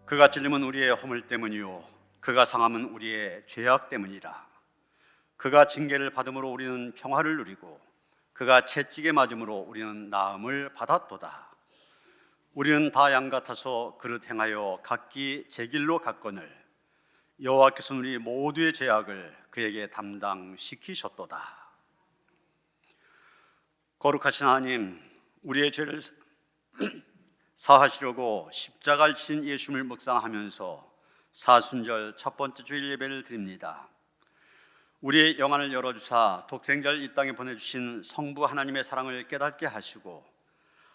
그가 찔림은 우리의 허물 때문이요 그가 상함은 우리의 죄악 때문이라. 그가 징계를 받음으로 우리는 평화를 누리고 그가 채찍에 맞음으로 우리는 나음을 받았도다. 우리는 다 양 같아서 그릇 행하여 각기 제 길로 갔거늘 여호와께서는 우리 모두의 죄악을 그에게 담당시키셨도다. 거룩하신 하나님, 우리의 죄를 사하시려고 십자가를 지신 예수님을 묵상하면서 사순절 첫 번째 주일 예배를 드립니다. 우리의 영안을 열어주사 독생자를 이 땅에 보내주신 성부 하나님의 사랑을 깨닫게 하시고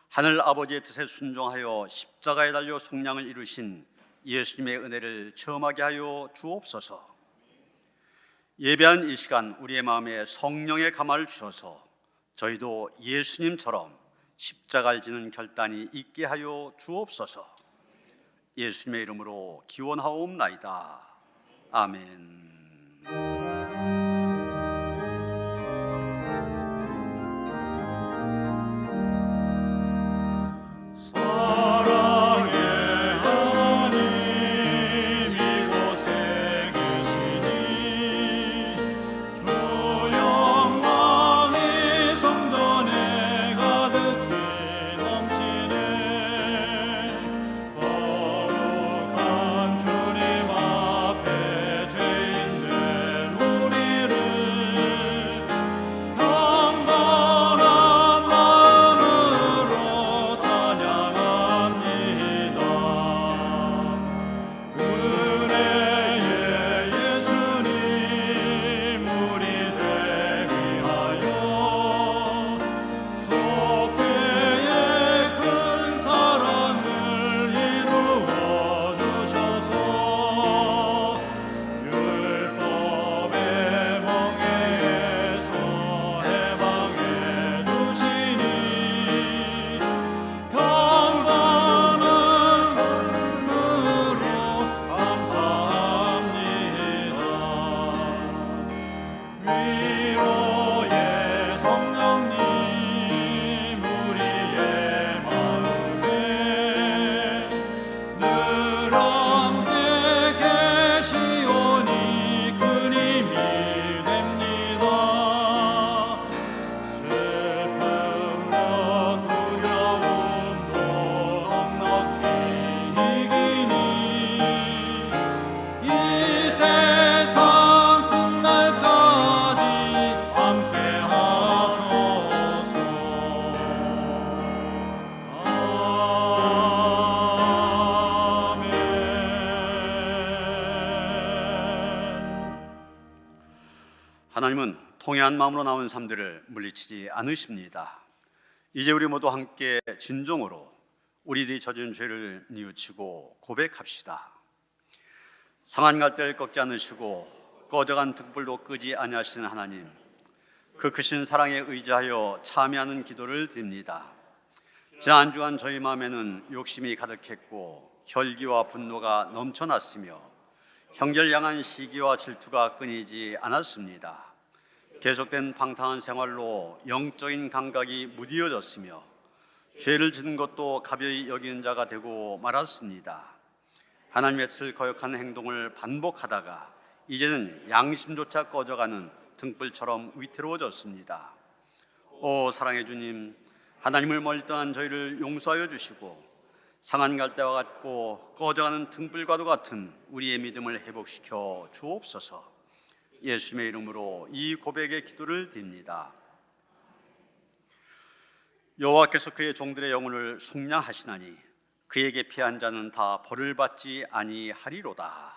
하늘 아버지의 뜻에 순종하여 십자가에 달려 속량을 이루신 예수님의 은혜를 체험하게 하여 주옵소서. 예배한 이 시간 우리의 마음에 성령의 감화를 주셔서 저희도 예수님처럼 십자가를 지는 결단이 있게 하여 주옵소서. 예수님의 이름으로 기원하옵나이다. 아멘. 하나님은 통회한 마음으로 나온 삶들을 물리치지 않으십니다. 이제 우리 모두 함께 진정으로 우리들이 저지른 죄를 뉘우치고 고백합시다. 상한 갈대를 꺾지 않으시고 꺼져간 등불도 끄지 아니하시는 하나님, 그 크신 사랑에 의지하여 참여하는 기도를 드립니다. 지난 한 주간 저희 마음에는 욕심이 가득했고 혈기와 분노가 넘쳐났으며 형제를 향한 시기와 질투가 끊이지 않았습니다. 계속된 방탕한 생활로 영적인 감각이 무디어졌으며 죄를 짓는 것도 가벼이 여기는 자가 되고 말았습니다. 하나님의 뜻을 거역하는 행동을 반복하다가 이제는 양심조차 꺼져가는 등불처럼 위태로워졌습니다. 오 사랑의 주님, 하나님을 멀리 떠난 저희를 용서하여 주시고 상한 갈대와 같고 꺼져가는 등불과도 같은 우리의 믿음을 회복시켜 주옵소서. 예수님의 이름으로 이 고백의 기도를 드립니다. 여호와께서 그의 종들의 영혼을 속량하시나니 그에게 피한 자는 다 벌을 받지 아니하리로다.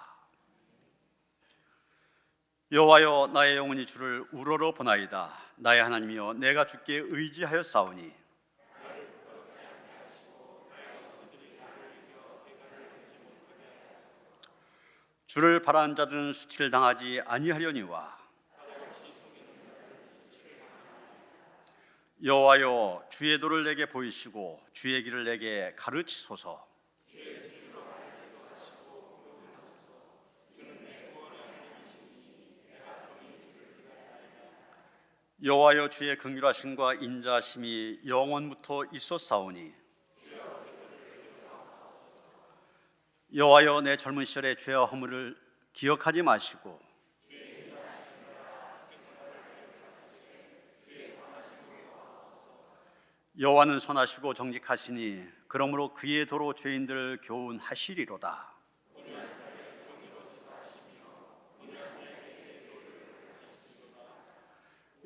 여호와여, 나의 영혼이 주를 우러러 보나이다. 나의 하나님이여, 내가 주께 의지하였사오니 주를 바라는 자들은 수치를 당하지 아니하려니와. 여호와여, 주의 도를 내게 보이시고 주의 길을 내게 가르치소서. 여호와여, 주의 긍휼하심과 인자하심이 영원부터 있었사오니 여호와여, 내 젊은 시절의 죄와 허물을 기억하지 마시고 여호와는 선하시고 정직하시니 그러므로 그의 도로 죄인들을 교훈하시리로다.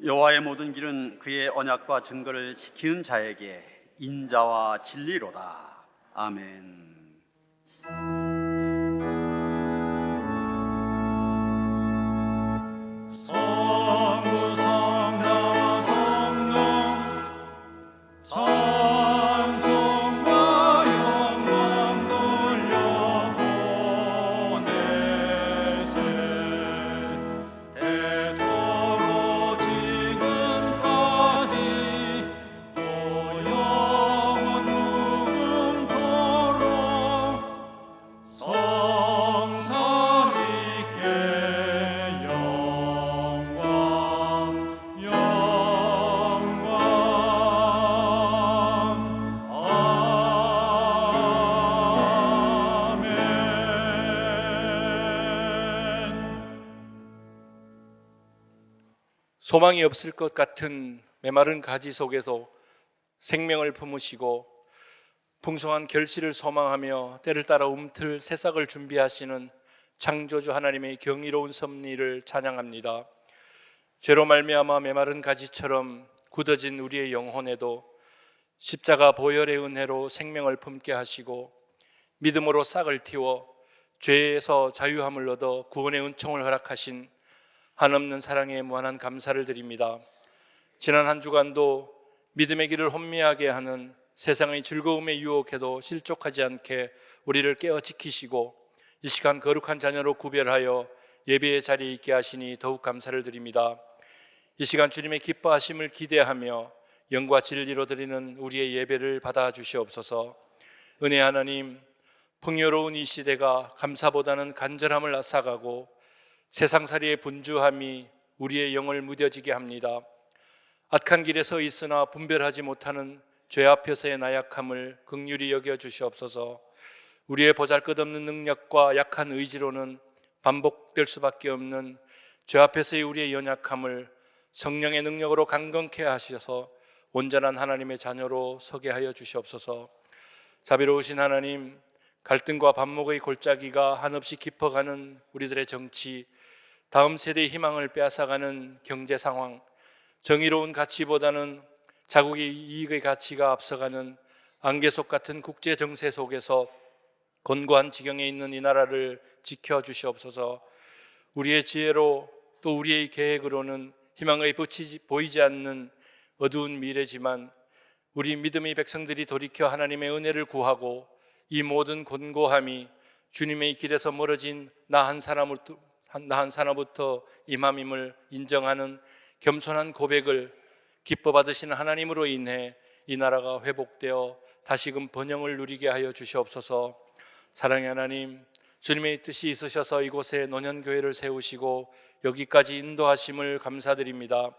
여호와의 모든 길은 그의 언약과 증거를 지키는 자에게 인자와 진리로다. 아멘. 소망이 없을 것 같은 메마른 가지 속에서 생명을 품으시고 풍성한 결실을 소망하며 때를 따라 움틀 새싹을 준비하시는 창조주 하나님의 경이로운 섭리를 찬양합니다. 죄로 말미암아 메마른 가지처럼 굳어진 우리의 영혼에도 십자가 보혈의 은혜로 생명을 품게 하시고 믿음으로 싹을 틔워 죄에서 자유함을 얻어 구원의 은총을 허락하신 한없는 사랑에 무한한 감사를 드립니다. 지난 한 주간도 믿음의 길을 혼미하게 하는 세상의 즐거움에 유혹해도 실족하지 않게 우리를 깨어 지키시고 이 시간 거룩한 자녀로 구별하여 예배의 자리에 있게 하시니 더욱 감사를 드립니다. 이 시간 주님의 기뻐하심을 기대하며 영과 진리로 드리는 우리의 예배를 받아 주시옵소서. 은혜 하나님, 풍요로운 이 시대가 감사보다는 간절함을 앗아가고 세상살이의 분주함이 우리의 영을 무뎌지게 합니다. 악한 길에 서 있으나 분별하지 못하는 죄 앞에서의 나약함을 긍휼히 여겨 주시옵소서. 우리의 보잘것없는 능력과 약한 의지로는 반복될 수밖에 없는 죄 앞에서의 우리의 연약함을 성령의 능력으로 강건케 하셔서 온전한 하나님의 자녀로 서게 하여 주시옵소서. 자비로우신 하나님, 갈등과 반목의 골짜기가 한없이 깊어가는 우리들의 정치, 다음 세대의 희망을 빼앗아가는 경제 상황, 정의로운 가치보다는 자국의 이익의 가치가 앞서가는 안개 속 같은 국제 정세 속에서 곤고한 지경에 있는 이 나라를 지켜주시옵소서. 우리의 지혜로 또 우리의 계획으로는 희망의 빛이 보이지 않는 어두운 미래지만 우리 믿음의 백성들이 돌이켜 하나님의 은혜를 구하고 이 모든 곤고함이 주님의 길에서 멀어진 나 한 사람부터 임함임을 인정하는 겸손한 고백을 기뻐 받으시는 하나님으로 인해 이 나라가 회복되어 다시금 번영을 누리게 하여 주시옵소서. 사랑의 하나님, 주님의 뜻이 있으셔서 이곳에 노년교회를 세우시고 여기까지 인도하심을 감사드립니다.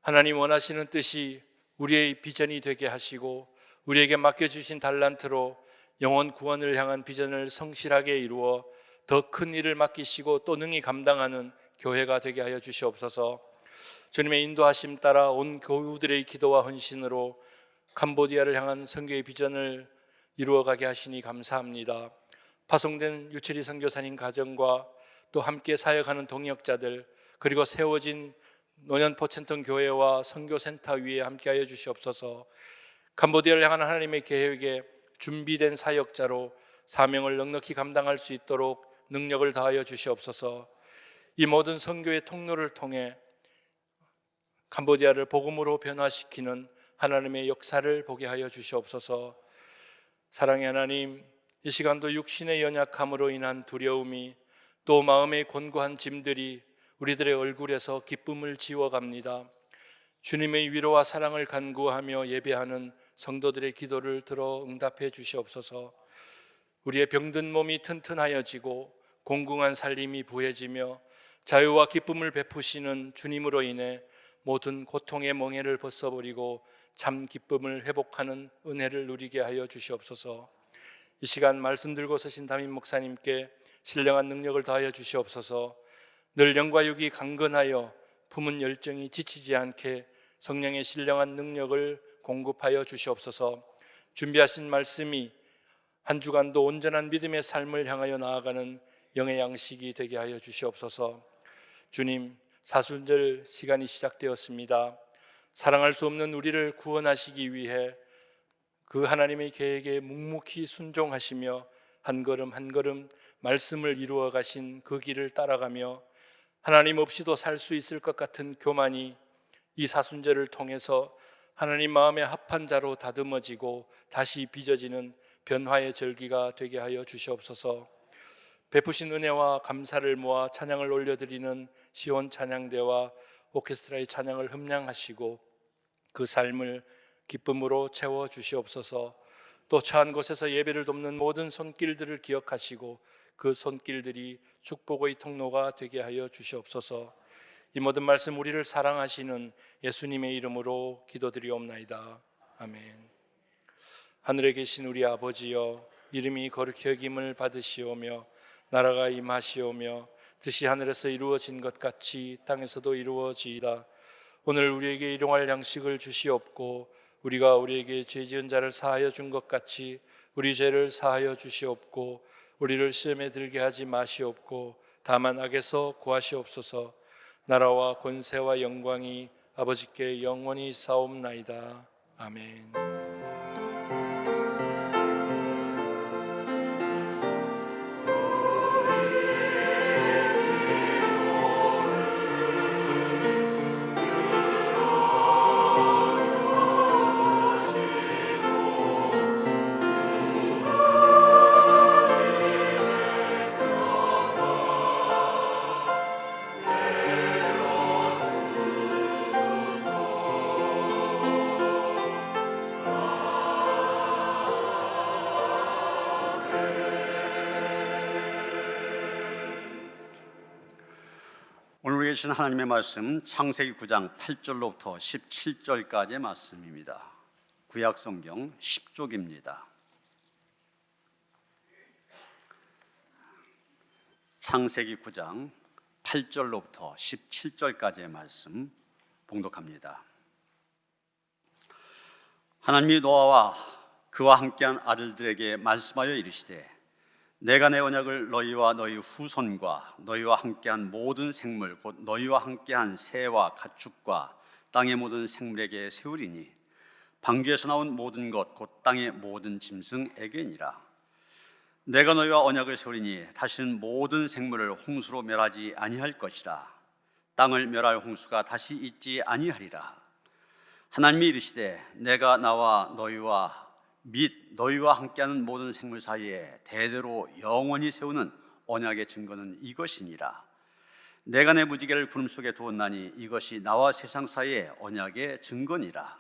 하나님 원하시는 뜻이 우리의 비전이 되게 하시고 우리에게 맡겨주신 달란트로 영혼 구원을 향한 비전을 성실하게 이루어 더 큰 일을 맡기시고 또 능히 감당하는 교회가 되게 하여 주시옵소서. 주님의 인도하심 따라 온 교우들의 기도와 헌신으로 캄보디아를 향한 선교의 비전을 이루어가게 하시니 감사합니다. 파송된 유철희 선교사님 가정과 또 함께 사역하는 동역자들, 그리고 세워진 노년 포천동 교회와 선교센터 위에 함께하여 주시옵소서. 캄보디아를 향한 하나님의 계획에 준비된 사역자로 사명을 넉넉히 감당할 수 있도록 능력을 다하여 주시옵소서. 이 모든 선교의 통로를 통해 캄보디아를 복음으로 변화시키는 하나님의 역사를 보게 하여 주시옵소서. 사랑의 하나님, 이 시간도 육신의 연약함으로 인한 두려움이 또 마음의 곤고한 짐들이 우리들의 얼굴에서 기쁨을 지워갑니다. 주님의 위로와 사랑을 간구하며 예배하는 성도들의 기도를 들어 응답해 주시옵소서. 우리의 병든 몸이 튼튼하여지고 공공한 살림이 부해지며 자유와 기쁨을 베푸시는 주님으로 인해 모든 고통의 멍에를 벗어버리고 참 기쁨을 회복하는 은혜를 누리게 하여 주시옵소서. 이 시간 말씀 들고 서신 담임 목사님께 신령한 능력을 다하여 주시옵소서. 늘 영과 육이 강건하여 품은 열정이 지치지 않게 성령의 신령한 능력을 공급하여 주시옵소서. 준비하신 말씀이 한 주간도 온전한 믿음의 삶을 향하여 나아가는 영의 양식이 되게 하여 주시옵소서. 주님, 사순절 시간이 시작되었습니다. 사랑할 수 없는 우리를 구원하시기 위해 그 하나님의 계획에 묵묵히 순종하시며 한 걸음 한 걸음 말씀을 이루어 가신 그 길을 따라가며 하나님 없이도 살 수 있을 것 같은 교만이 이 사순절을 통해서 하나님 마음에 합한 자로 다듬어지고 다시 빚어지는 변화의 절기가 되게 하여 주시옵소서. 베푸신 은혜와 감사를 모아 찬양을 올려드리는 시온 찬양대와 오케스트라의 찬양을 흠량하시고 그 삶을 기쁨으로 채워 주시옵소서. 또 처한 곳에서 예배를 돕는 모든 손길들을 기억하시고 그 손길들이 축복의 통로가 되게 하여 주시옵소서. 이 모든 말씀 우리를 사랑하시는 예수님의 이름으로 기도드리옵나이다. 아멘. 하늘에 계신 우리 아버지여, 이름이 거룩히 여김을 받으시오며 나라가 임하시오며 뜻이 하늘에서 이루어진 것 같이 땅에서도 이루어지이다. 오늘 우리에게 일용할 양식을 주시옵고 우리가 우리에게 죄 지은 자를 사하여 준 것 같이 우리 죄를 사하여 주시옵고 우리를 시험에 들게 하지 마시옵고 다만 악에서 구하시옵소서. 나라와 권세와 영광이 아버지께 영원히 사옵나이다. 아멘. 오늘 계신 하나님의 말씀 창세기 9장 8절로부터 17절까지의 말씀입니다. 구약 성경 10쪽입니다. 창세기 9장 8절로부터 17절까지의 말씀 봉독합니다. 하나님이 노아와 그와 함께한 아들들에게 말씀하여 이르시되 내가 내 언약을 너희와 너희 후손과 너희와 함께한 모든 생물 곧 너희와 함께한 새와 가축과 땅의 모든 생물에게 세우리니 방주에서 나온 모든 것 곧 땅의 모든 짐승에게니라. 내가 너희와 언약을 세우리니 다시는 모든 생물을 홍수로 멸하지 아니할 것이라. 땅을 멸할 홍수가 다시 있지 아니하리라. 하나님이 이르시되 내가 나와 너희와 및 너희와 함께하는 모든 생물 사이에 대대로 영원히 세우는 언약의 증거는 이것이니라. 내가 내 무지개를 구름 속에 두었나니 이것이 나와 세상 사이의 언약의 증거니라.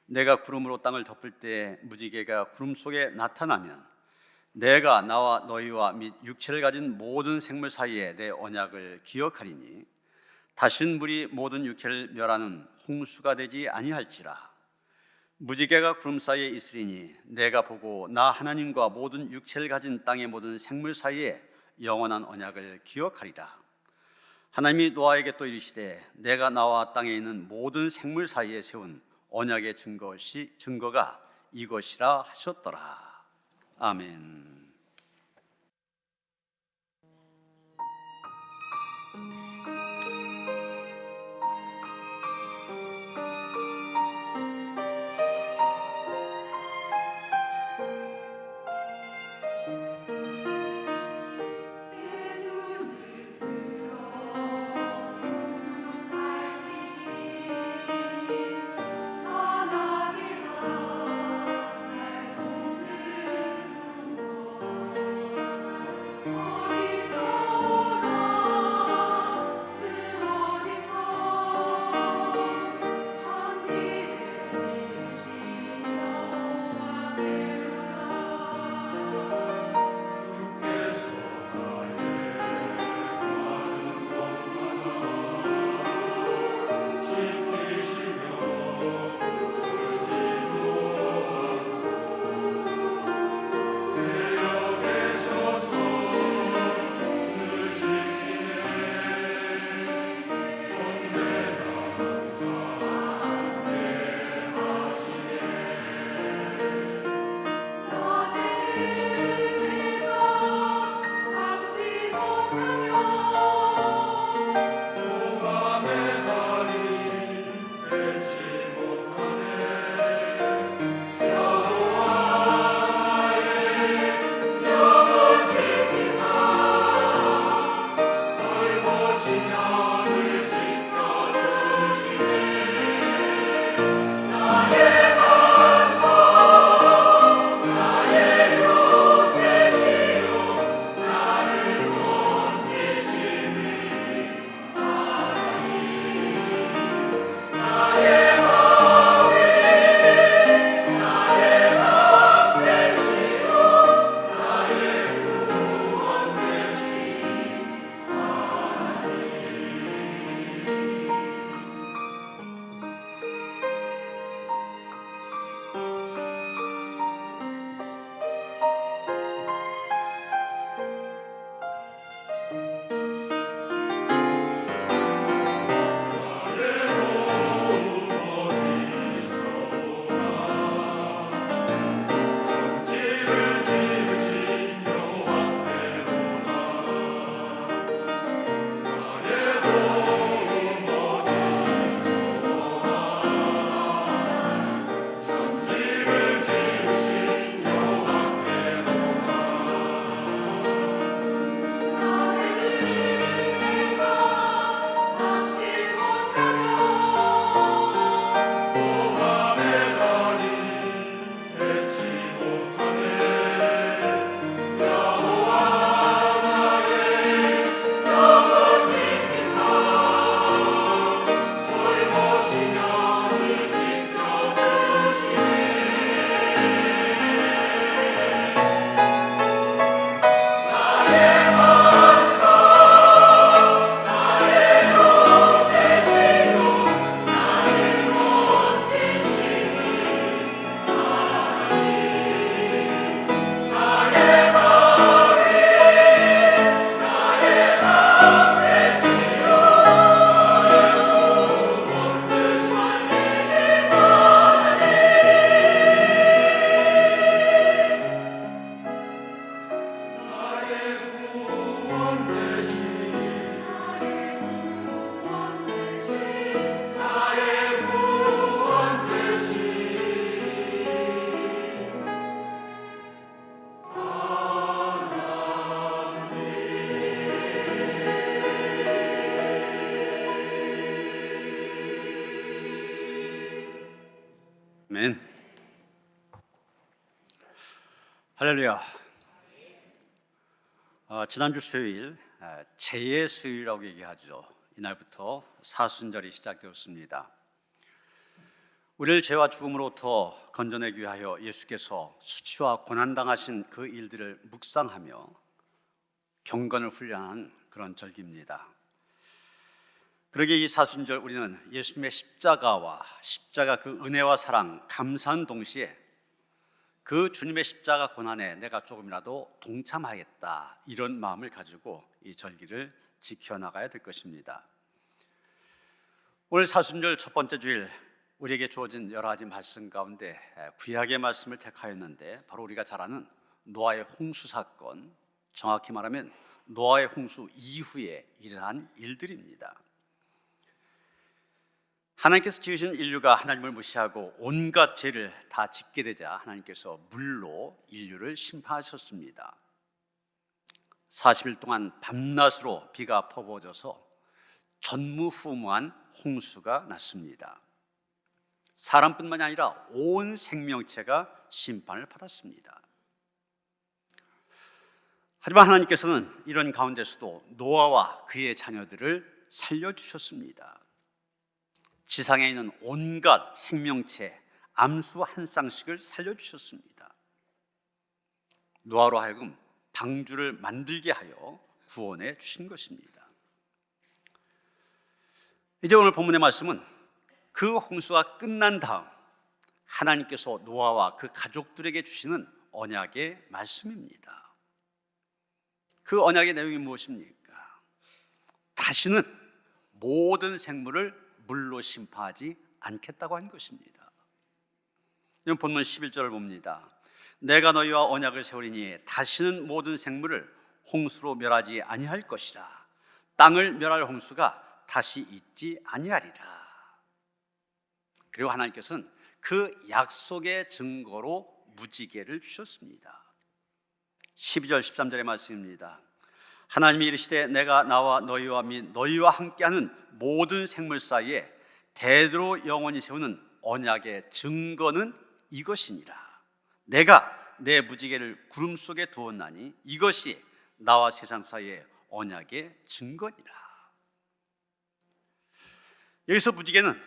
내가 구름으로 땅을 덮을 때 무지개가 구름 속에 나타나면 내가 나와 너희와 및 육체를 가진 모든 생물 사이에 내 언약을 기억하리니 다신 물이 모든 육체를 멸하는 홍수가 되지 아니할지라. 무지개가 구름 사이에 있으리니 내가 보고 나 하나님과 모든 육체를 가진 땅의 모든 생물 사이에 영원한 언약을 기억하리라. 하나님이 노아에게 또 이르시되 내가 나와 땅에 있는 모든 생물 사이에 세운 언약의 증거가 이것이라 하셨더라. 아멘. 아멘. 할렐루야. 지난주 수요일 죄의 수요일이라고 얘기하죠. 이날부터 사순절이 시작되었습니다. 우리를 죄와 죽음으로부터 건져내기 위하여 예수께서 수치와 고난당하신 그 일들을 묵상하며 경건을 훈련한 그런 절기입니다. 그러기에 이 사순절 우리는 예수님의 십자가와 십자가 그 은혜와 사랑 감사한 동시에 그 주님의 십자가 고난에 내가 조금이라도 동참하겠다, 이런 마음을 가지고 이 절기를 지켜나가야 될 것입니다. 오늘 사순절 첫 번째 주일, 우리에게 주어진 여러 가지 말씀 가운데 구약의 말씀을 택하였는데 바로 우리가 잘 아는 노아의 홍수 사건, 정확히 말하면 노아의 홍수 이후에 일어난 일들입니다. 하나님께서 지으신 인류가 하나님을 무시하고 온갖 죄를 다 짓게 되자 하나님께서 물로 인류를 심판하셨습니다. 40일 동안 밤낮으로 비가 퍼부어져서 전무후무한 홍수가 났습니다. 사람뿐만이 아니라 온 생명체가 심판을 받았습니다. 하지만 하나님께서는 이런 가운데서도 노아와 그의 자녀들을 살려주셨습니다. 지상에 있는 온갖 생명체 암수 한 쌍씩을 살려주셨습니다. 노아로 하여금 방주를 만들게 하여 구원해 주신 것입니다. 이제 오늘 본문의 말씀은 그 홍수가 끝난 다음 하나님께서 노아와 그 가족들에게 주시는 언약의 말씀입니다. 그 언약의 내용이 무엇입니까? 다시는 모든 생물을 물로 심판하지 않겠다고 한 것입니다. 본문 11절을 봅니다. 내가 너희와 언약을 세우리니 다시는 모든 생물을 홍수로 멸하지 아니할 것이라. 땅을 멸할 홍수가 다시 있지 아니하리라. 그리고 하나님께서는 그 약속의 증거로 무지개를 주셨습니다. 12절 13절의 말씀입니다. 하나님이 이르시되 내가 나와 너희와 및 너희와 함께하는 모든 생물 사이에 대대로 영원히 세우는 언약의 증거는 이것이니라. 내가 내 무지개를 구름 속에 두었나니 이것이 나와 세상 사이의 언약의 증거니라. 여기서 무지개는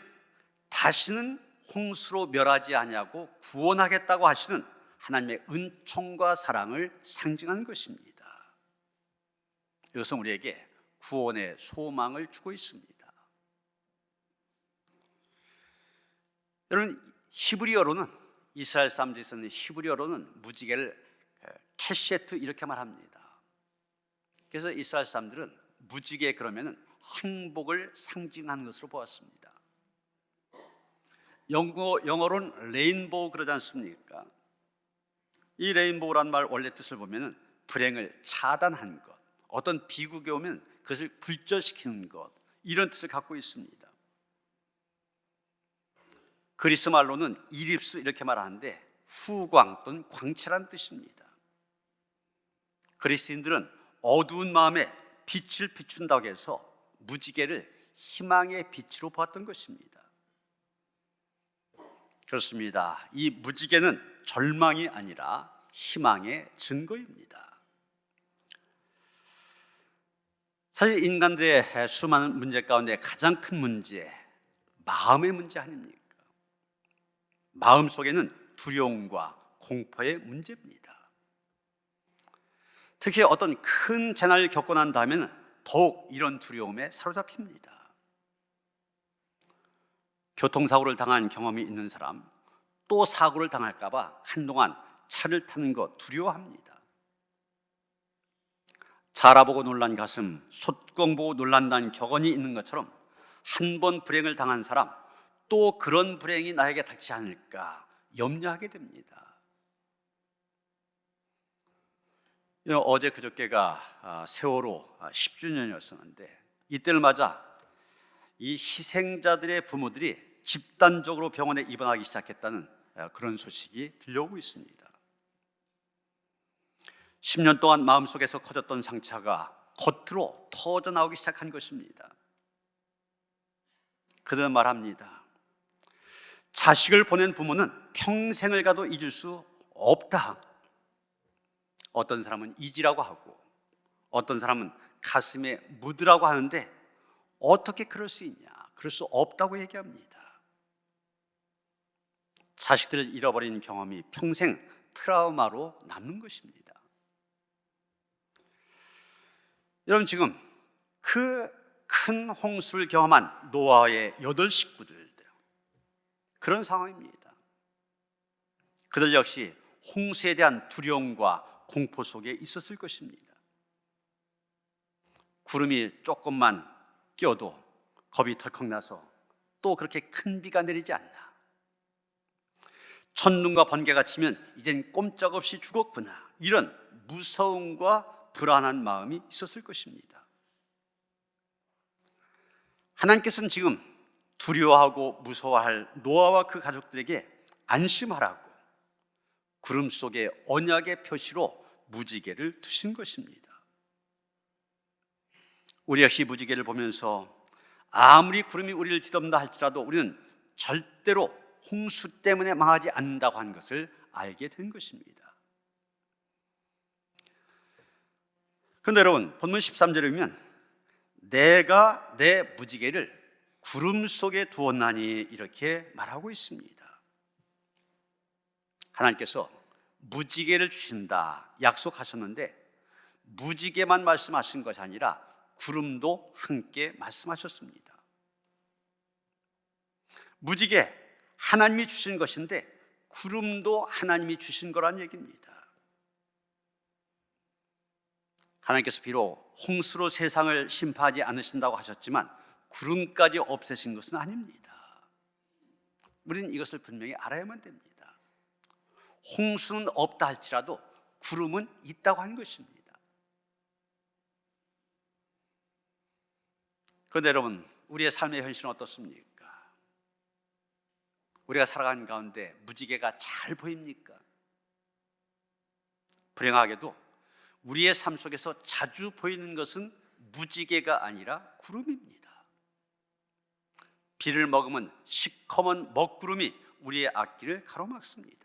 다시는 홍수로 멸하지 아니하고 구원하겠다고 하시는 하나님의 은총과 사랑을 상징한 것입니다. 이것은 우리에게 구원의 소망을 주고 있습니다. 여러분, 히브리어로는, 이스라엘 사람들이 쓰는 히브리어로는 무지개를 캐셰트 이렇게 말합니다. 그래서 이스라엘 사람들은 무지개 그러면 행복을 상징하는 것으로 보았습니다. 영어로는 레인보우 그러지 않습니까? 이 레인보우란 말 원래 뜻을 보면 불행을 차단한 것, 어떤 비극이 오면 그것을 굴절시키는 것, 이런 뜻을 갖고 있습니다. 그리스 말로는 이립스 이렇게 말하는데 후광 또는 광채란 뜻입니다. 그리스인들은 어두운 마음에 빛을 비춘다고 해서 무지개를 희망의 빛으로 보았던 것입니다. 그렇습니다. 이 무지개는 절망이 아니라 희망의 증거입니다. 사실 인간들의 수많은 문제 가운데 가장 큰 문제, 마음의 문제 아닙니까? 마음 속에는 두려움과 공포의 문제입니다. 특히 어떤 큰 재난을 겪고 난 다음에는 더욱 이런 두려움에 사로잡힙니다. 교통사고를 당한 경험이 있는 사람, 또 사고를 당할까 봐 한동안 차를 타는 거 두려워합니다. 자라보고 놀란 가슴, 솥공 보고 놀란다는 격언이 있는 것처럼 한 번 불행을 당한 사람, 또 그런 불행이 나에게 닥치지 않을까 염려하게 됩니다. 어제 그저께가 세월호 10주년이었었는데 이때를 맞아 이 희생자들의 부모들이 집단적으로 병원에 입원하기 시작했다는 그런 소식이 들려오고 있습니다. 10년 동안 마음속에서 커졌던 상처가 겉으로 터져 나오기 시작한 것입니다. 그들은 말합니다. 자식을 보낸 부모는 평생을 가도 잊을 수 없다. 어떤 사람은 잊으라고 하고 어떤 사람은 가슴에 묻으라고 하는데 어떻게 그럴 수 있냐? 그럴 수 없다고 얘기합니다. 자식들을 잃어버린 경험이 평생 트라우마로 남는 것입니다. 여러분, 지금 그 큰 홍수를 경험한 노아의 8 식구들, 그런 상황입니다. 그들 역시 홍수에 대한 두려움과 공포 속에 있었을 것입니다. 구름이 조금만 껴도 겁이 덜컥 나서 또 그렇게 큰 비가 내리지 않나. 천둥과 번개가 치면 이젠 꼼짝없이 죽었구나. 이런 무서움과 불안한 마음이 있었을 것입니다. 하나님께서는 지금 두려워하고 무서워할 노아와 그 가족들에게 안심하라고 구름 속에 언약의 표시로 무지개를 두신 것입니다. 우리 역시 무지개를 보면서 아무리 구름이 우리를 뒤덮는다 할지라도 우리는 절대로 홍수 때문에 망하지 않는다고 하는 것을 알게 된 것입니다. 그런데 여러분, 본문 13절에 보면 내가 내 무지개를 구름 속에 두었나니 이렇게 말하고 있습니다. 하나님께서 무지개를 주신다 약속하셨는데 무지개만 말씀하신 것이 아니라 구름도 함께 말씀하셨습니다. 무지개 하나님이 주신 것인데 구름도 하나님이 주신 거란 얘기입니다. 하나님께서 비록 홍수로 세상을 심판하지 않으신다고 하셨지만 구름까지 없애신 것은 아닙니다. 우리는 이것을 분명히 알아야만 됩니다. 홍수는 없다 할지라도 구름은 있다고 하는 것입니다. 그런데 여러분, 우리의 삶의 현실은 어떻습니까? 우리가 살아가는 가운데 무지개가 잘 보입니까? 불행하게도 우리의 삶 속에서 자주 보이는 것은 무지개가 아니라 구름입니다. 비를 머금은 시커먼 먹구름이 우리의 앞길을 가로막습니다.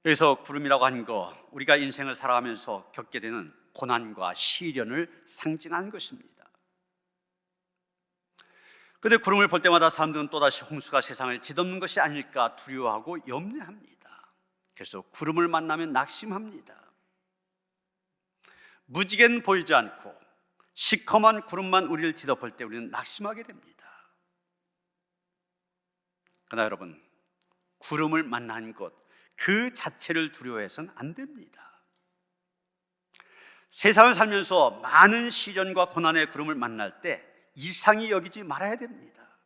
여기서 구름이라고 하는 거, 우리가 인생을 살아가면서 겪게 되는 고난과 시련을 상징하는 것입니다. 그런데 구름을 볼 때마다 사람들은 또다시 홍수가 세상을 뒤덮는 것이 아닐까 두려워하고 염려합니다. 그래서 구름을 만나면 낙심합니다. 무지개는 보이지 않고 시커먼 구름만 우리를 뒤덮을 때 우리는 낙심하게 됩니다. 그러나 여러분, 구름을 만난 것 그 자체를 두려워해서는 안 됩니다. 세상을 살면서 많은 시련과 고난의 구름을 만날 때 이상히 여기지 말아야 됩니다.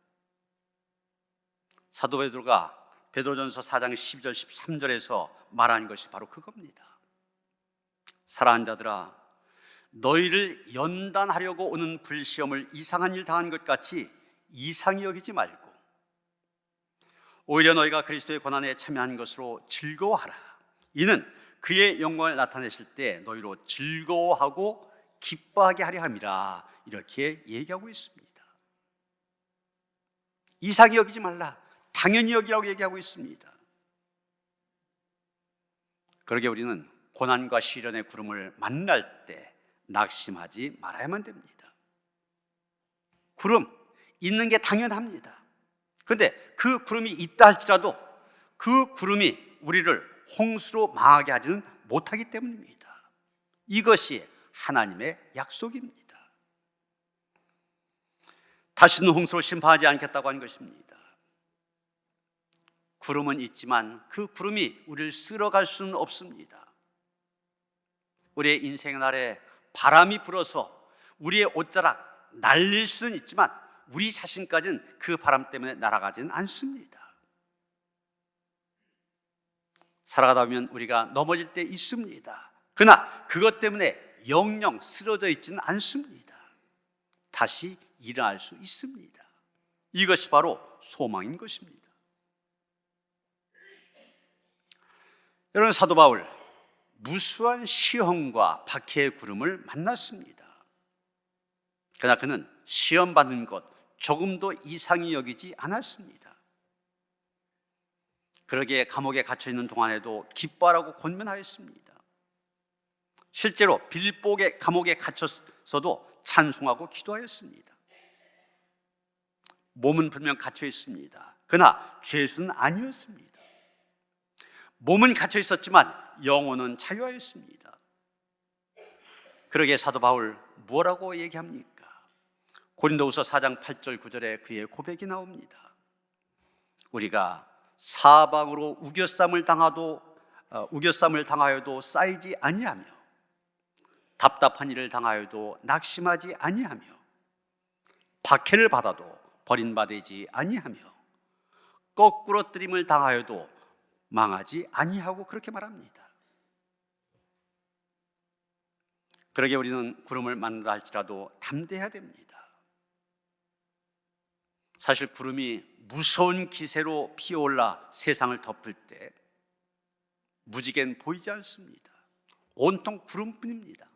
사도 베드로가 베드로전서 4장 12절 13절에서 말한 것이 바로 그겁니다. 사랑하는 자들아, 너희를 연단하려고 오는 불시험을 이상한 일 당한 것 같이 이상히 여기지 말고 오히려 너희가 그리스도의 고난에 참여한 것으로 즐거워하라. 이는 그의 영광을 나타내실 때 너희로 즐거워하고 기뻐하게 하려 함이라. 이렇게 얘기하고 있습니다. 이상히 여기지 말라, 당연히 여기라고 얘기하고 있습니다. 그러게 우리는 고난과 시련의 구름을 만날 때 낙심하지 말아야만 됩니다. 구름 있는 게 당연합니다. 그런데 그 구름이 있다 할지라도 그 구름이 우리를 홍수로 망하게 하지는 못하기 때문입니다. 이것이 하나님의 약속입니다. 다시는 홍수로 심판하지 않겠다고 한 것입니다. 구름은 있지만 그 구름이 우리를 쓸어갈 수는 없습니다. 우리의 인생 날에 바람이 불어서 우리의 옷자락 날릴 수는 있지만 우리 자신까지는 그 바람 때문에 날아가지는 않습니다. 살아가다 보면 우리가 넘어질 때 있습니다. 그러나 그것 때문에 영영 쓰러져 있지는 않습니다. 다시 일어날 수 있습니다. 이것이 바로 소망인 것입니다. 여러분, 사도 바울 무수한 시험과 박해의 구름을 만났습니다. 그러나 그는 시험 받는 것, 조금도 이상히 여기지 않았습니다. 그러기에 감옥에 갇혀 있는 동안에도 기뻐하라고 권면하였습니다. 실제로 빌보의 감옥에 갇혔어도 찬송하고 기도하였습니다. 몸은 분명 갇혀 있습니다. 그러나 죄수는 아니었습니다. 몸은 갇혀 있었지만 영혼은 자유하였습니다. 그러기에 사도 바울 뭐라고 얘기합니까? 고린도후서 4장 8절 9절에 그의 고백이 나옵니다. 우리가 사방으로 우겨쌈을 당하여도 쌓이지 아니하며 답답한 일을 당하여도 낙심하지 아니하며 박해를 받아도 버림받지 아니하며 거꾸로 뜨림을 당하여도 망하지 아니하고 그렇게 말합니다. 그러게 우리는 구름을 만난다 할지라도 담대해야 됩니다. 사실 구름이 무서운 기세로 피어올라 세상을 덮을 때 무지개는 보이지 않습니다. 온통 구름뿐입니다.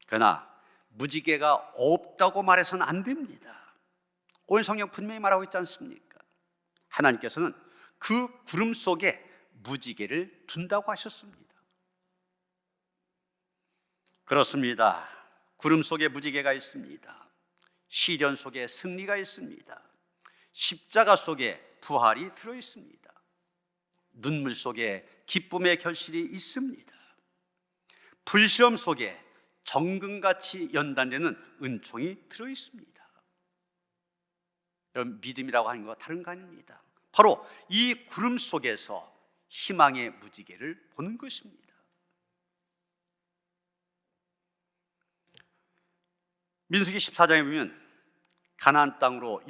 그러나 무지개가 없다고 말해서는 안 됩니다. 오늘 성경 분명히 말하고 있지 않습니까? 하나님께서는 그 구름 속에 무지개를 둔다고 하셨습니다. 그렇습니다. 구름 속에 무지개가 있습니다. 시련 속에 승리가 있습니다. 십자가 속에 부활이 들어있습니다. 눈물 속에 기쁨의 결실이 있습니다. 불시험 속에 정금같이 연단되는 은총이 들어있습니다. 여러분, 믿음이라고 하는 거 다른 거 아닙니다. 바로 이 구름 속에서 희망의 무지개를 보는 것입니다. 민수기 14장에 보면 가나안 땅으로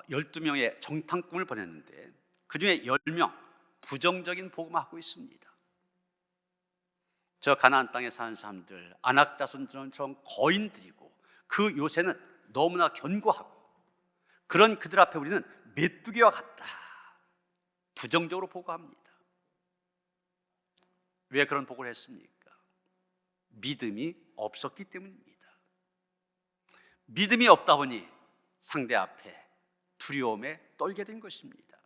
12명의 정탐꾼을 보냈는데 그 중에 10명 부정적인 복음을 하고 있습니다. 저 가나안 땅에 사는 사람들, 안악자손처럼 거인들이고 그 요새는 너무나 견고하고 그런 그들 앞에 우리는 메뚜기와 같다, 부정적으로 보고합니다. 왜 그런 보고를 했습니까? 믿음이 없었기 때문입니다. 믿음이 없다 보니 상대 앞에 두려움에 떨게 된 것입니다.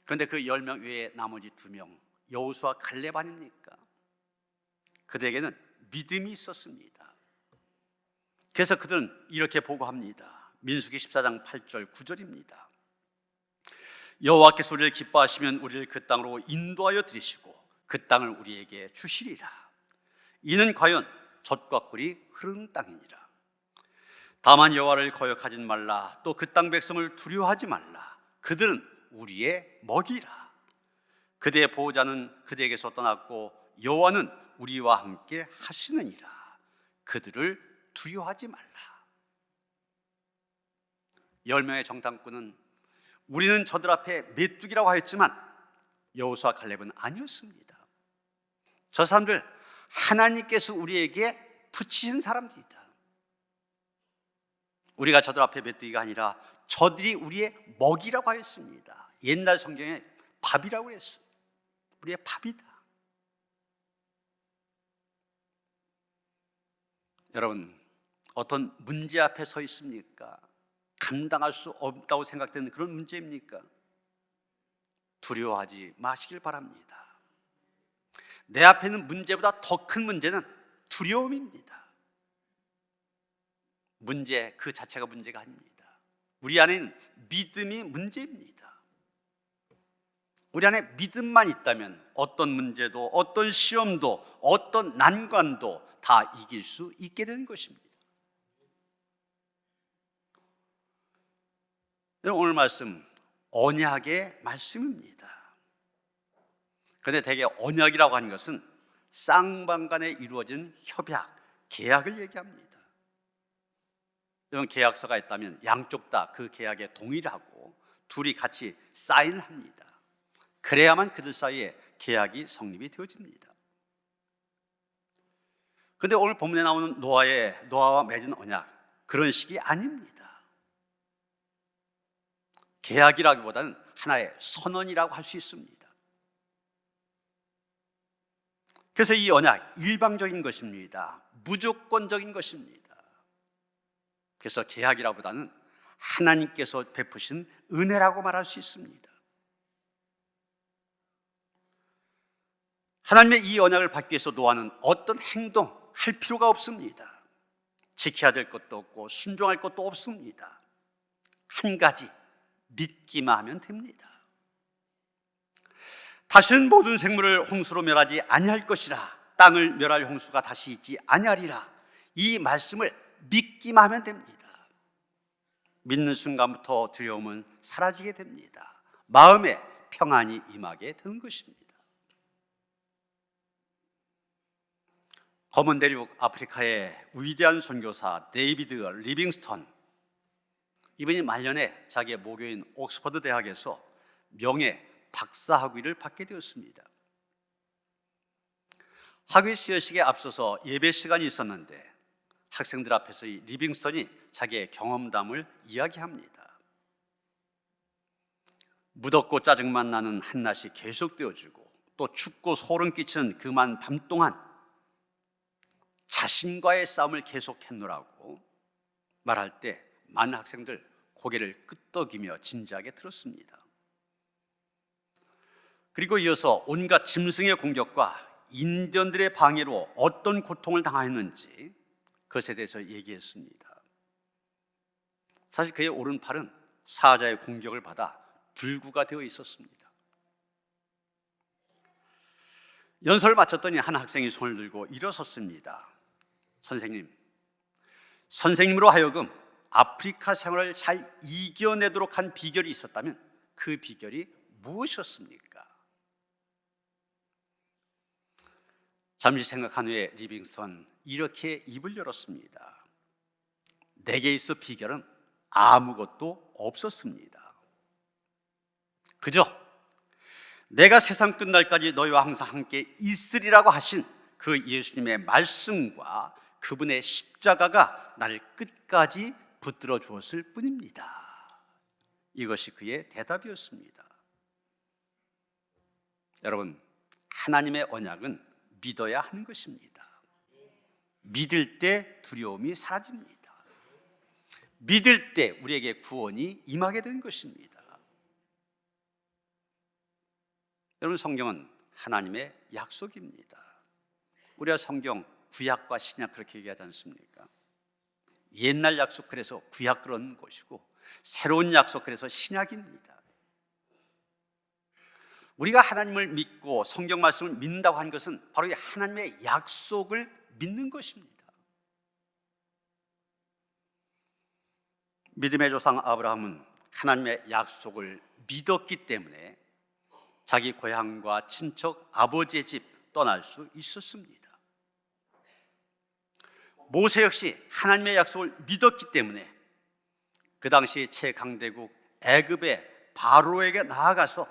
그런데 그 10명 외에 나머지 2명, 여호수아 갈렙 아닙니까? 그들에게는 믿음이 있었습니다. 그래서 그들은 이렇게 보고합니다. 민수기 14장 8절 9절입니다. 여호와께서 우리를 기뻐하시면 우리를 그 땅으로 인도하여 들이시고 그 땅을 우리에게 주시리라. 이는 과연 젖과 꿀이 흐르는 땅이니라. 다만 여호와를 거역하지 말라. 또 그 땅 백성을 두려워하지 말라. 그들은 우리의 먹이라. 그대의 보호자는 그대에게서 떠났고 여호와는 우리와 함께 하시느니라. 그들을 두려워하지 말라. 10명의 정탐꾼은 우리는 저들 앞에 메뚜기라고 하였지만 여호수아 갈렙은 아니었습니다. 저 사람들 하나님께서 우리에게 붙이신 사람들이다. 우리가 저들 앞에 메뚜기가 아니라 저들이 우리의 먹이라고 하였습니다. 옛날 성경에 밥이라고 했어요. 우리의 밥이다. 여러분, 어떤 문제 앞에 서 있습니까? 감당할 수 없다고 생각되는 그런 문제입니까? 두려워하지 마시길 바랍니다. 내 앞에 있는 문제보다 더 큰 문제는 두려움입니다. 문제 그 자체가 문제가 아닙니다. 우리 안에는 믿음이 문제입니다. 우리 안에 믿음만 있다면 어떤 문제도, 어떤 시험도, 어떤 난관도 다 이길 수 있게 되는 것입니다. 오늘 말씀 언약의 말씀입니다. 그런데 대개 언약이라고 하는 것은 쌍방간에 이루어진 협약, 계약을 얘기합니다. 이런 계약서가 있다면 양쪽 다 그 계약에 동의를 하고 둘이 같이 사인을 합니다. 그래야만 그들 사이에 계약이 성립이 되어집니다. 그런데 오늘 본문에 나오는 노아와 맺은 언약, 그런 식이 아닙니다. 계약이라기보다는 하나의 선언이라고 할 수 있습니다. 그래서 이 언약 일방적인 것입니다. 무조건적인 것입니다. 그래서 계약이라보다는 하나님께서 베푸신 은혜라고 말할 수 있습니다. 하나님의 이 언약을 받기 위해서 노아는 어떤 행동할 필요가 없습니다. 지켜야 될 것도 없고 순종할 것도 없습니다. 한 가지, 믿기만 하면 됩니다. 다시는 모든 생물을 홍수로 멸하지 아니할 것이라, 땅을 멸할 홍수가 다시 있지 아니하리라, 이 말씀을 믿기만 하면 됩니다. 믿는 순간부터 두려움은 사라지게 됩니다. 마음에 평안이 임하게 되는 것입니다. 검은 대륙 아프리카의 위대한 선교사 데이비드 리빙스턴, 이분이 말년에 자기의 모교인 옥스퍼드 대학에서 명예 박사 학위를 받게 되었습니다. 학위 시여식에 앞서서 예배 시간이 있었는데 학생들 앞에서 이 리빙스턴이 자기의 경험담을 이야기합니다. 무덥고 짜증만 나는 한낮이 계속되어지고 또 춥고 소름 끼치는 그만 밤 동안 자신과의 싸움을 계속했노라고 말할 때 많은 학생들 고개를 끄덕이며 진지하게 들었습니다. 그리고 이어서 온갖 짐승의 공격과 인디언들의 방해로 어떤 고통을 당하였는지 그것에 대해서 얘기했습니다. 사실 그의 오른팔은 사자의 공격을 받아 불구가 되어 있었습니다. 연설을 마쳤더니 한 학생이 손을 들고 일어섰습니다. 선생님으로 하여금 아프리카 생활을 잘 이겨내도록 한 비결이 있었다면 그 비결이 무엇이었습니까? 잠시 생각한 후에 리빙스턴 이렇게 입을 열었습니다. 내게 있어 비결은 아무것도 없었습니다. 그저 내가 세상 끝날까지 너희와 항상 함께 있으리라고 하신 그 예수님의 말씀과 그분의 십자가가 나를 끝까지 붙들어 주었을 뿐입니다. 이것이 그의 대답이었습니다. 여러분, 하나님의 언약은 믿어야 하는 것입니다. 믿을 때 두려움이 사라집니다. 믿을 때 우리에게 구원이 임하게 되는 것입니다. 여러분, 성경은 하나님의 약속입니다. 우리가 성경 구약과 신약 그렇게 얘기하지 않습니까? 옛날 약속, 그래서 구약 그런 것이고 새로운 약속, 그래서 신약입니다. 우리가 하나님을 믿고 성경 말씀을 믿는다고 하는 것은 바로 이 하나님의 약속을 믿는 것입니다. 믿음의 조상 아브라함은 하나님의 약속을 믿었기 때문에 자기 고향과 친척 아버지의 집 떠날 수 있었습니다. 모세 역시 하나님의 약속을 믿었기 때문에 그 당시 최강대국 애굽의 바로에게 나아가서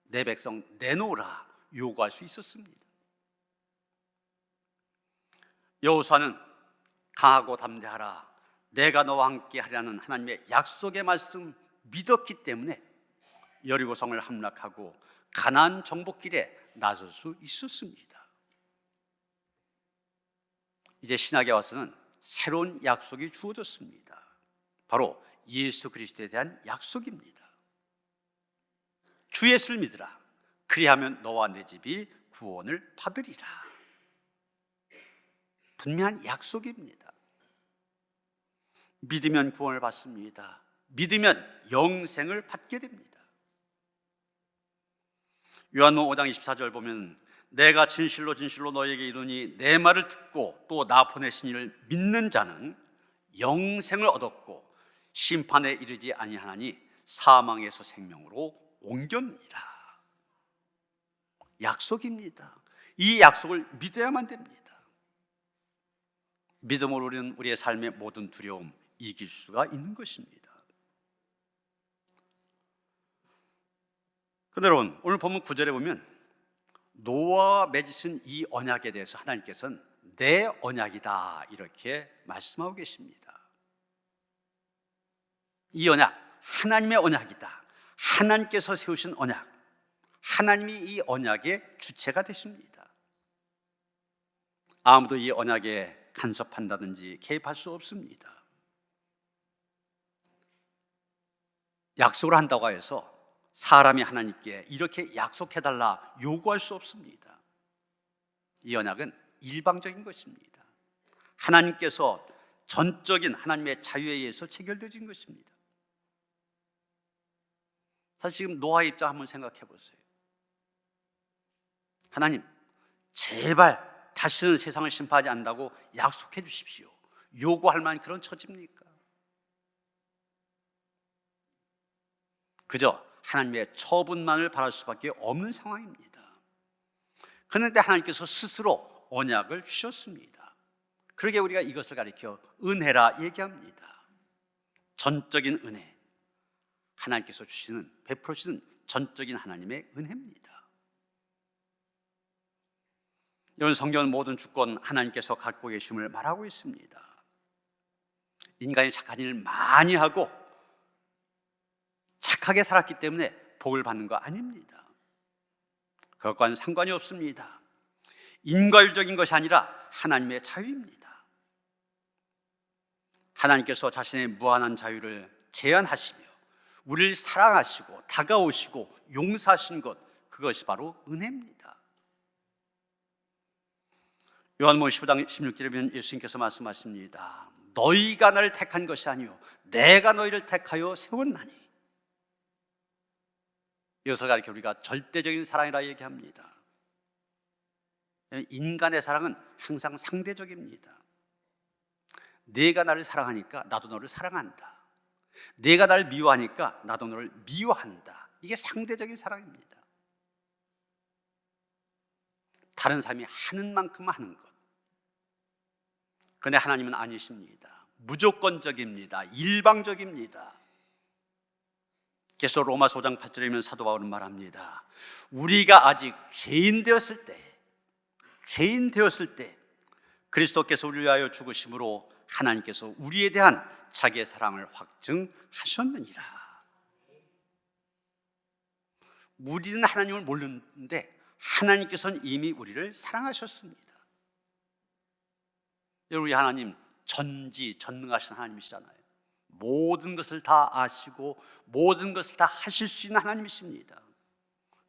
내 백성 내놓으라 요구할 수 있었습니다. 여호수아는 강하고 담대하라, 내가 너와 함께 하리라는 하나님의 약속의 말씀 믿었기 때문에 여리고성을 함락하고 가나안 정복길에 나설 수 있었습니다. 이제 신약에 와서는 새로운 약속이 주어졌습니다. 바로 예수 그리스도에 대한 약속입니다. 주 예수를 믿으라, 그리하면 너와 내 집이 구원을 받으리라. 분명한 약속입니다. 믿으면 구원을 받습니다. 믿으면 영생을 받게 됩니다. 요한복음 5장 24절 보면 내가 진실로 진실로 너에게 이르니 내 말을 듣고 또 나 보내신 이를 믿는 자는 영생을 얻었고 심판에 이르지 아니하나니 사망에서 생명으로 옮겼느니라. 약속입니다. 이 약속을 믿어야만 됩니다. 믿음으로 우리는 우리의 삶의 모든 두려움 이길 수가 있는 것입니다. 그런데 여러분, 오늘 본문 9절에 보면 노아와 맺으신 이 언약에 대해서 하나님께서는 내 언약이다 이렇게 말씀하고 계십니다. 이 언약, 하나님의 언약이다. 하나님께서 세우신 언약, 하나님이 이 언약의 주체가 되십니다. 아무도 이 언약에 간섭한다든지 개입할 수 없습니다. 약속을 한다고 해서 사람이 하나님께 이렇게 약속해달라 요구할 수 없습니다. 이 언약은 일방적인 것입니다. 하나님께서 전적인 하나님의 자유에 의해서 체결되어진 것입니다. 사실 지금 노아의 입장 한번 생각해 보세요. 하나님, 제발 다시는 세상을 심판하지 않는다고 약속해 주십시오. 요구할 만한 그런 처지입니까? 그저 하나님의 처분만을 바랄 수밖에 없는 상황입니다. 그런데 하나님께서 스스로 언약을 주셨습니다. 그러게 우리가 이것을 가리켜 은혜라 얘기합니다. 전적인 은혜, 하나님께서 주시는, 베풀어 주시는 전적인 하나님의 은혜입니다. 이런 성경은 모든 주권 하나님께서 갖고 계심을 말하고 있습니다. 인간이 착한 일을 많이 하고 착하게 살았기 때문에 복을 받는 거 아닙니다. 그것과는 상관이 없습니다. 인과율적인 것이 아니라 하나님의 자유입니다. 하나님께서 자신의 무한한 자유를 제한하시며 우리를 사랑하시고 다가오시고 용서하신 것, 그것이 바로 은혜입니다. 요한복음 15장 16절에 보면 예수님께서 말씀하십니다. 너희가 나를 택한 것이 아니요 내가 너희를 택하여 세웠나니. 이것을 가리켜 우리가 절대적인 사랑이라 얘기합니다. 인간의 사랑은 항상 상대적입니다. 내가 나를 사랑하니까 나도 너를 사랑한다. 내가 나를 미워하니까 나도 너를 미워한다. 이게 상대적인 사랑입니다. 다른 사람이 하는 만큼만 하는 것. 그런데 하나님은 아니십니다. 무조건적입니다. 일방적입니다. 그래서 로마서 5장 8절에 보면 사도 바울은 말합니다. 우리가 아직 죄인 되었을 때 그리스도께서 우리를 위하여 죽으심으로 하나님께서 우리에 대한 자기의 사랑을 확증하셨느니라. 우리는 하나님을 모르는데 하나님께서는 이미 우리를 사랑하셨습니다. 우리 하나님 전지전능하신 하나님이시잖아요. 모든 것을 다 아시고 모든 것을 다 하실 수 있는 하나님이십니다.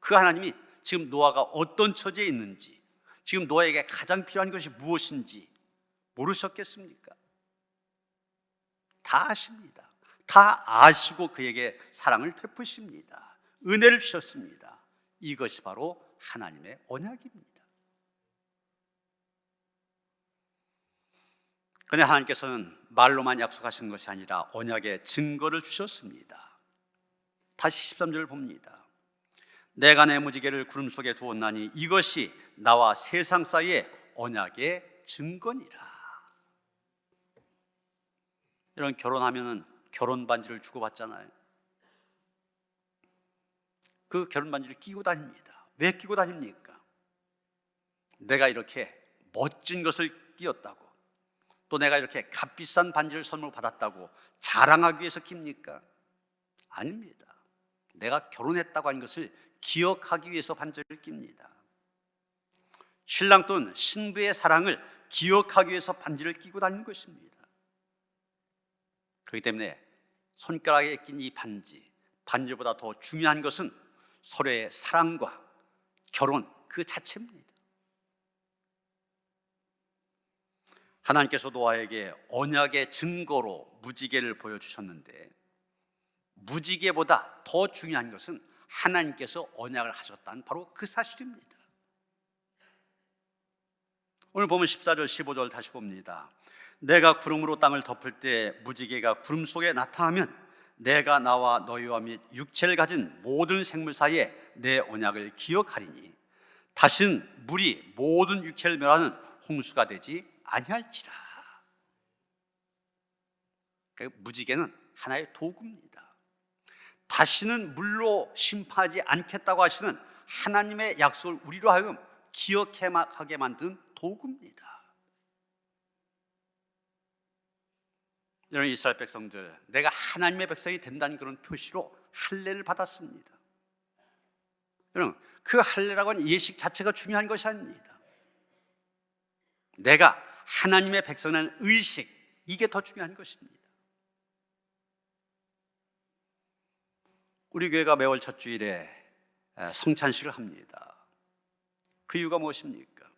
그 하나님이 지금 노아가 어떤 처지에 있는지, 지금 노아에게 가장 필요한 것이 무엇인지 모르셨겠습니까? 다 아십니다. 다 아시고 그에게 사랑을 베푸십니다. 은혜를 주셨습니다. 이것이 바로 하나님의 언약입니다. 그런데 하나님께서는 말로만 약속하신 것이 아니라 언약의 증거를 주셨습니다. 다시 13절을 봅니다. 내가 내 무지개를 구름 속에 두었나니 이것이 나와 세상 사이의 언약의 증거니라. 이런 결혼하면은 결혼 반지를 주고받잖아요. 그 결혼 반지를 끼고 다닙니다. 왜 끼고 다닙니까? 내가 이렇게 멋진 것을 끼었다고, 또 내가 이렇게 값비싼 반지를 선물 받았다고 자랑하기 위해서 낍니까? 아닙니다. 내가 결혼했다고 하는 것을 기억하기 위해서 반지를 낍니다. 신랑 또는 신부의 사랑을 기억하기 위해서 반지를 끼고 다니는 것입니다. 그렇기 때문에 손가락에 낀 이 반지보다 더 중요한 것은 서로의 사랑과 결혼 그 자체입니다. 하나님께서 노아에게 언약의 증거로 무지개를 보여주셨는데, 무지개보다 더 중요한 것은 하나님께서 언약을 하셨다는 바로 그 사실입니다. 오늘 보면 14절 15절 다시 봅니다. 내가 구름으로 땅을 덮을 때 무지개가 구름 속에 나타나면 내가 나와 너희와 및 육체를 가진 모든 생물 사이에 내 언약을 기억하리니 다시는 물이 모든 육체를 멸하는 홍수가 되지 아니할지라. 무지개는 하나의 도구입니다. 다시는 물로 심판하지 않겠다고 하시는 하나님의 약속을 우리로 하여금 기억하게 만든 도구입니다. 여러분, 이스라엘 백성들, 내가 하나님의 백성이 된다는 그런 표시로 할례를 받았습니다. 여러분, 그 할례라고 하는 예식 자체가 중요한 것이 아닙니다. 내가 하나님의 백성이라는 의식, 이게 더 중요한 것입니다. 우리 교회가 매월 첫 주일에 성찬식을 합니다. 그 이유가 무엇입니까?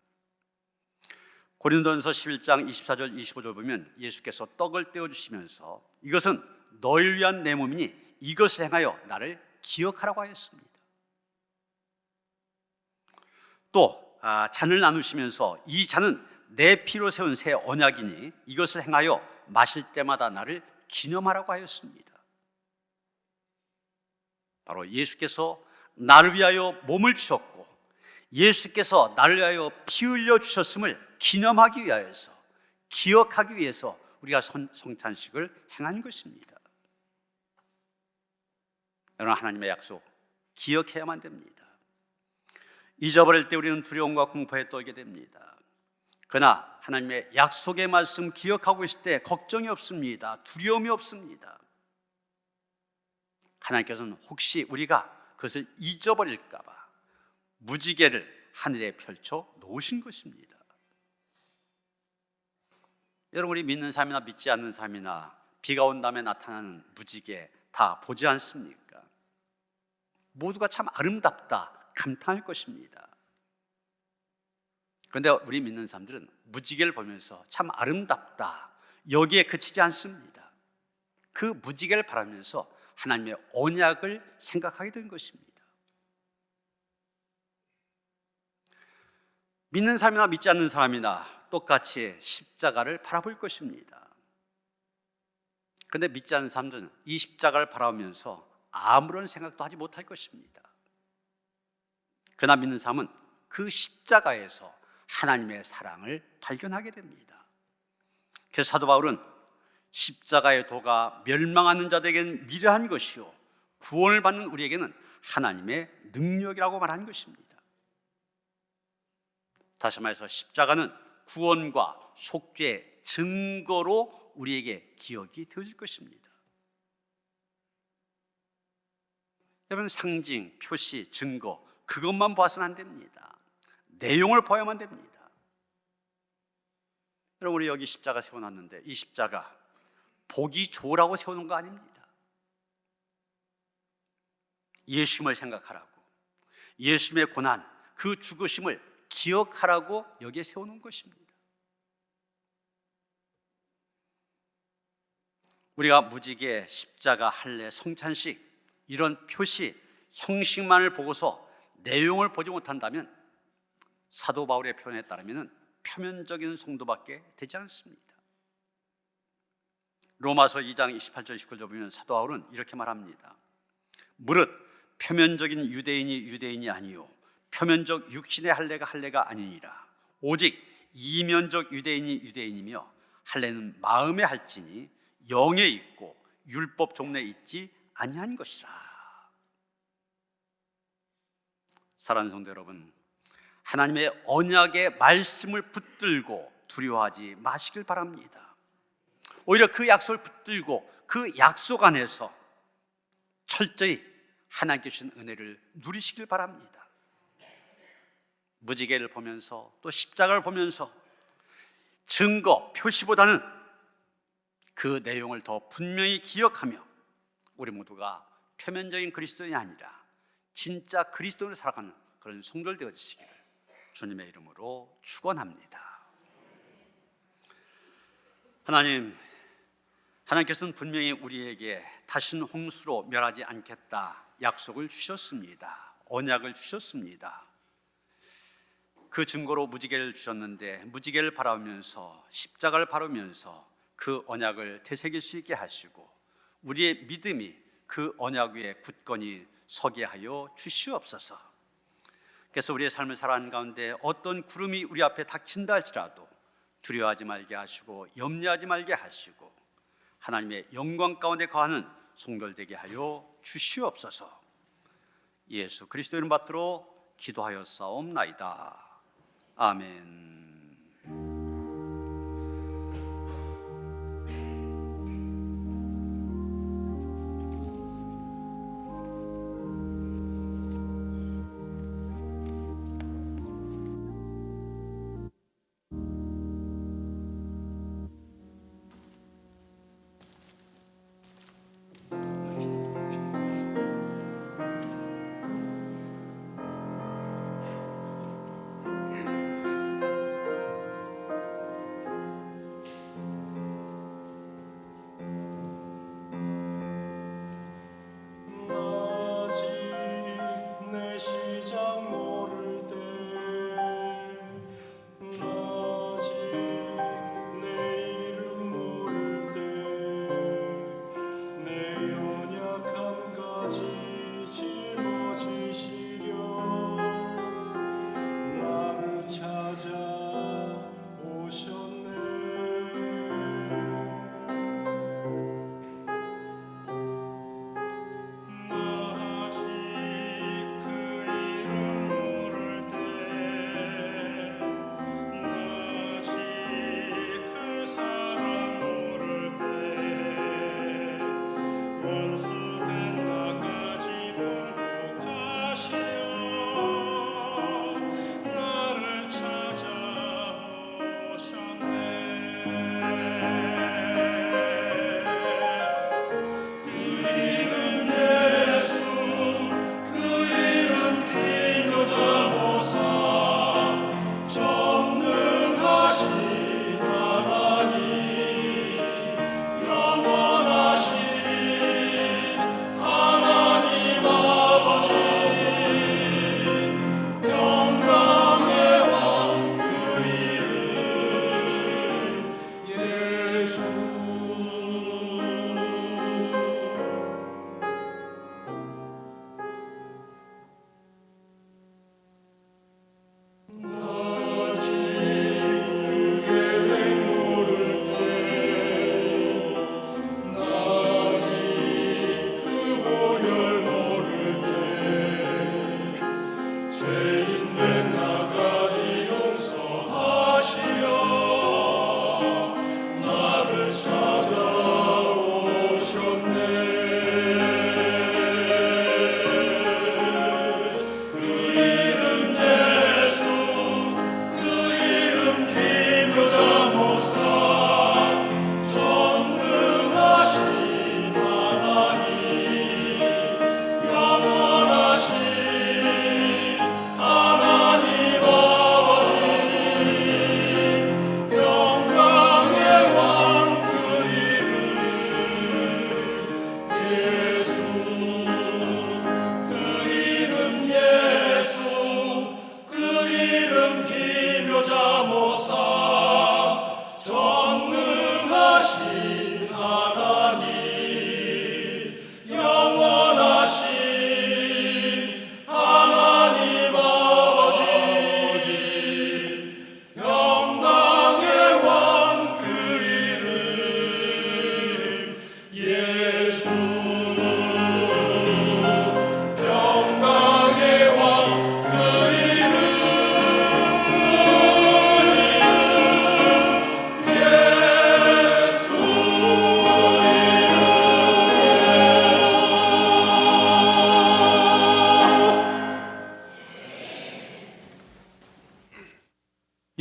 고린도전서 11장 24절 25절 보면 예수께서 떡을 떼어주시면서 이것은 너희를 위한 내 몸이니 이것을 행하여 나를 기억하라고 하였습니다. 또 잔을 나누시면서 이 잔은 내 피로 세운 새 언약이니 이것을 행하여 마실 때마다 나를 기념하라고 하였습니다. 바로 예수께서 나를 위하여 몸을 주셨고 예수께서 나를 위하여 피 흘려 주셨음을 기념하기 위하여서, 기억하기 위해서 우리가 성찬식을 행한 것입니다. 여러분, 하나님의 약속 기억해야만 됩니다. 잊어버릴 때 우리는 두려움과 공포에 떨게 됩니다. 그러나 하나님의 약속의 말씀 기억하고 있을 때 걱정이 없습니다. 두려움이 없습니다. 하나님께서는 혹시 우리가 그것을 잊어버릴까 봐 무지개를 하늘에 펼쳐 놓으신 것입니다. 여러분, 우리 믿는 사람이나 믿지 않는 사람이나 비가 온 다음에 나타나는 무지개 다 보지 않습니까? 모두가 참 아름답다 감탄할 것입니다. 그런데 우리 믿는 사람들은 무지개를 보면서 참 아름답다 여기에 그치지 않습니다. 그 무지개를 바라면서 하나님의 언약을 생각하게 된 것입니다. 믿는 사람이나 믿지 않는 사람이나 똑같이 십자가를 바라볼 것입니다. 그런데 믿지 않는 사람들은 이 십자가를 바라보면서 아무런 생각도 하지 못할 것입니다. 그러나 믿는 사람은 그 십자가에서 하나님의 사랑을 발견하게 됩니다. 그래서 사도 바울은 십자가의 도가 멸망하는 자들에게는 미련한 것이요 구원을 받는 우리에게는 하나님의 능력이라고 말한 것입니다. 다시 말해서 십자가는 구원과 속죄의 증거로 우리에게 기억이 되어질 것입니다. 여러분, 상징, 표시, 증거 그것만 봐서는 안 됩니다. 내용을 봐야만 됩니다. 여러분, 우리 여기 십자가 세워놨는데 이 십자가 보기 좋으라고 세우는 거 아닙니다. 예수님을 생각하라고, 예수님의 고난, 그 죽으심을 기억하라고 여기에 세우는 것입니다. 우리가 무지개, 십자가, 할례, 성찬식 이런 표시, 형식만을 보고서 내용을 보지 못한다면 사도 바울의 표현에 따르면 표면적인 성도밖에 되지 않습니다. 로마서 2장 28절 29절 보면 사도 바울은 이렇게 말합니다. 무릇 표면적인 유대인이 유대인이 아니요 표면적 육신의 할례가 할례가 아니니라. 오직 이면적 유대인이 유대인이며 할례는 마음에 할지니 영에 있고 율법 종례에 있지 아니한 것이라. 사랑하는 성도 여러분, 하나님의 언약의 말씀을 붙들고 두려워하지 마시길 바랍니다. 오히려 그 약속을 붙들고 그 약속 안에서 철저히 하나님께 주신 은혜를 누리시길 바랍니다. 무지개를 보면서 또 십자가를 보면서 증거, 표시보다는 그 내용을 더 분명히 기억하며 우리 모두가 표면적인 그리스도인이 아니라 진짜 그리스도인으로 살아가는 그런 성도들 되어지시기를 주님의 이름으로 축원합니다. 하나님께서는 분명히 우리에게 다시는 홍수로 멸하지 않겠다 약속을 주셨습니다. 언약을 주셨습니다. 그 증거로 무지개를 주셨는데 무지개를 바라보면서 십자가를 바라보면서 그 언약을 되새길 수 있게 하시고 우리의 믿음이 그 언약 위에 굳건히 서게 하여 주시옵소서. 그래서 우리의 삶을 살아가는 가운데 어떤 구름이 우리 앞에 닥친다 할지라도 두려워하지 말게 하시고 염려하지 말게 하시고 하나님의 영광 가운데 거하는 성도들 되게 하여 주시옵소서. 예수 그리스도 이름 받들어 기도하였사옵나이다. 아멘.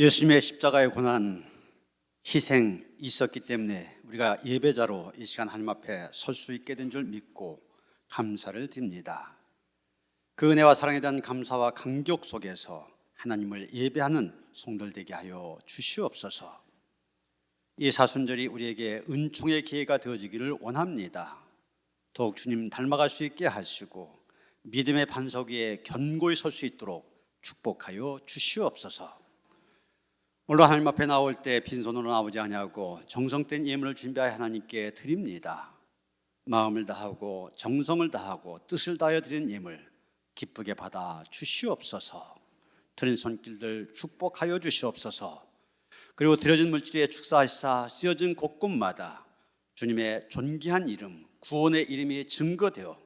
예수님의 십자가의 고난, 희생 있었기 때문에 우리가 예배자로 이 시간 하나님 앞에 설 수 있게 된 줄 믿고 감사를 드립니다. 그 은혜와 사랑에 대한 감사와 감격 속에서 하나님을 예배하는 성도들 되게 하여 주시옵소서. 이 사순절이 우리에게 은총의 기회가 되어지기를 원합니다. 더욱 주님 닮아갈 수 있게 하시고 믿음의 반석 위에 견고히 설 수 있도록 축복하여 주시옵소서. 물론 하나님 앞에 나올 때 빈손으로 나오지 아니하고 정성된 예물을 준비하여 하나님께 드립니다. 마음을 다하고 정성을 다하고 뜻을 다하여 드린 예물 기쁘게 받아 주시옵소서. 드린 손길들 축복하여 주시옵소서. 그리고 드려진 물질에 축사하시사 쓰여진 곳곳마다 주님의 존귀한 이름, 구원의 이름이 증거되어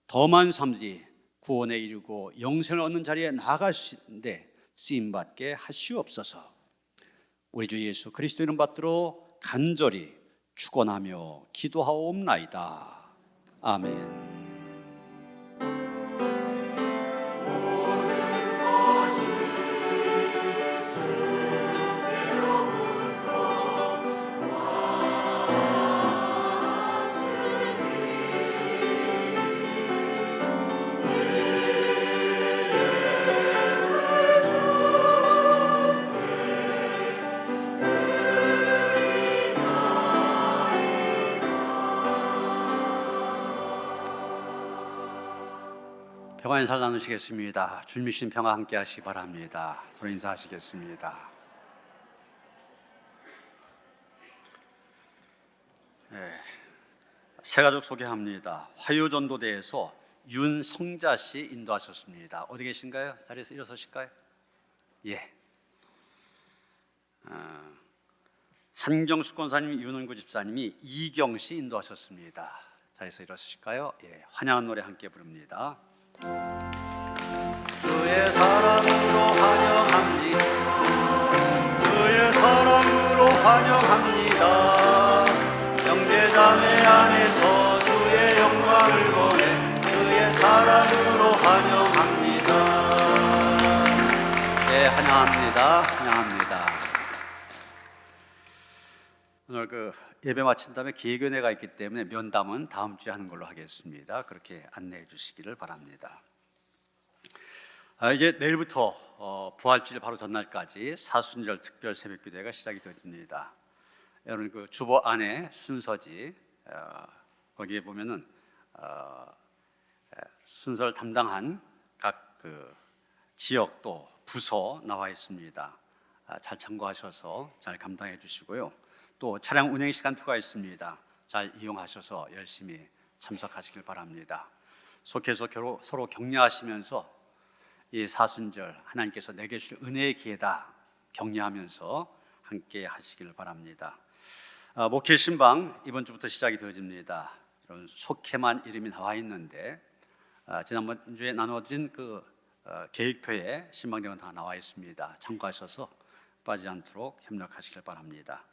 더 많은 사람들이 구원에 이르고 영생을 얻는 자리에 나아갈 수 있는데 쓰임받게 하시옵소서. 우리 주 예수 그리스도 이름 받들어 간절히 축원하며 기도하옵나이다. 아멘. 평화 인사를 나누시겠습니다. 주님의 신 평화 함께 하시기 바랍니다. 서로 인사하시겠습니다. 새가족 소개합니다. 화요전도대에서 윤성자 씨 인도하셨습니다. 어디 계신가요? 자리에서 일어서실까요? 예. 한경숙 권사님, 윤은구 집사님이 이경 씨 인도하셨습니다. 자리에서 일어서실까요? 예. 환영한 노래 함께 부릅니다. 그의 사랑으로 환영합니다. 그의 사랑으로 환영합니다. 형제자매 안에서 주의 영광을 보내 그의 사랑으로 환영합니다. 네, 환영합니다. 환영합니다. 오늘 예배 마친 다음에 기획위원회가 있기 때문에 면담은 다음 주에 하는 걸로 하겠습니다. 그렇게 안내해 주시기를 바랍니다. 이제 내일부터 부활절 바로 전날까지 사순절 특별 새벽기도회가 시작이 되어집니다. 여러분 주보 안에 순서지 거기에 보면은 순서를 담당한 각 지역 또 부서 나와 있습니다. 잘 참고하셔서 잘 감당해 주시고요. 또 차량 운행 시간표가 있습니다. 잘 이용하셔서 열심히 참석하시길 바랍니다. 속해서 서로 격려하시면서 이 사순절 하나님께서 내게 주실 은혜의 기회다 격려하면서 함께 하시길 바랍니다. 목회 신방 이번 주부터 시작이 되어집니다. 이런 속해만 이름이 나와 있는데 지난번 주에 나눠드린 계획표에 신방대원 다 나와 있습니다. 참고하셔서 빠지지 않도록 협력하시길 바랍니다.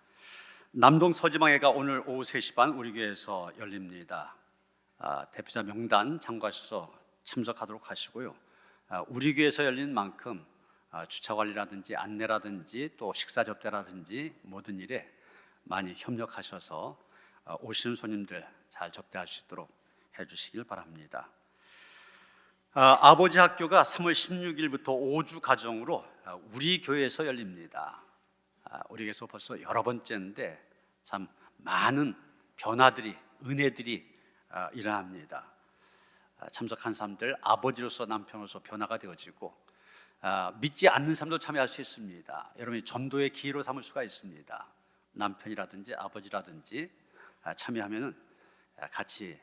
남동 서지방회가 오늘 오후 3시 반 우리 교회에서 열립니다. 대표자 명단 참고하셔서 참석하도록 하시고요. 우리 교회에서 열린 만큼 주차 관리라든지 안내라든지 또 식사 접대라든지 모든 일에 많이 협력하셔서 오시는 손님들 잘 접대할 수 있도록 해주시길 바랍니다. 아버지 학교가 3월 16일부터 5주 과정으로 우리 교회에서 열립니다. 우리 교회에서 벌써 여러 번째인데 참 많은 변화들이 은혜들이 일어납니다. 참석한 사람들 아버지로서 남편으로서 변화가 되어지고 믿지 않는 사람도 참여할 수 있습니다. 여러분이 전도의 기회로 삼을 수가 있습니다. 남편이라든지 아버지라든지 참여하면은 같이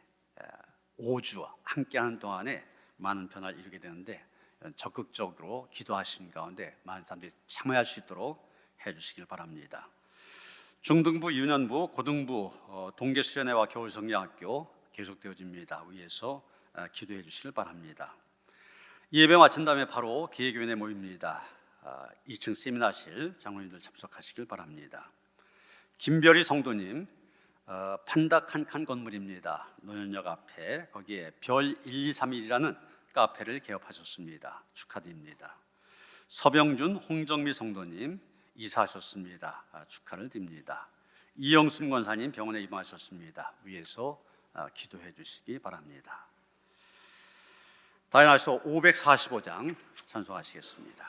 5주 함께하는 동안에 많은 변화를 이루게 되는데 적극적으로 기도하시는 가운데 많은 사람들이 참여할 수 있도록 해주시길 바랍니다. 중등부, 유년부, 고등부 동계수련회와 겨울성경학교 계속되어집니다. 위에서 기도해 주시길 바랍니다. 예배 마친 다음에 바로 기획위원회 모입니다. 2층 세미나실 장로님들 참석하시길 바랍니다. 김별희 성도님 판다 칸칸 건물입니다. 노년역 앞에 거기에 별 1231이라는 카페를 개업하셨습니다. 축하드립니다. 서병준, 홍정미 성도님 이사하셨습니다. 축하를 드립니다. 이영순 권사님 병원에 입원하셨습니다. 위에서 기도해 주시기 바랍니다. 다이나서 545장 찬송하시겠습니다.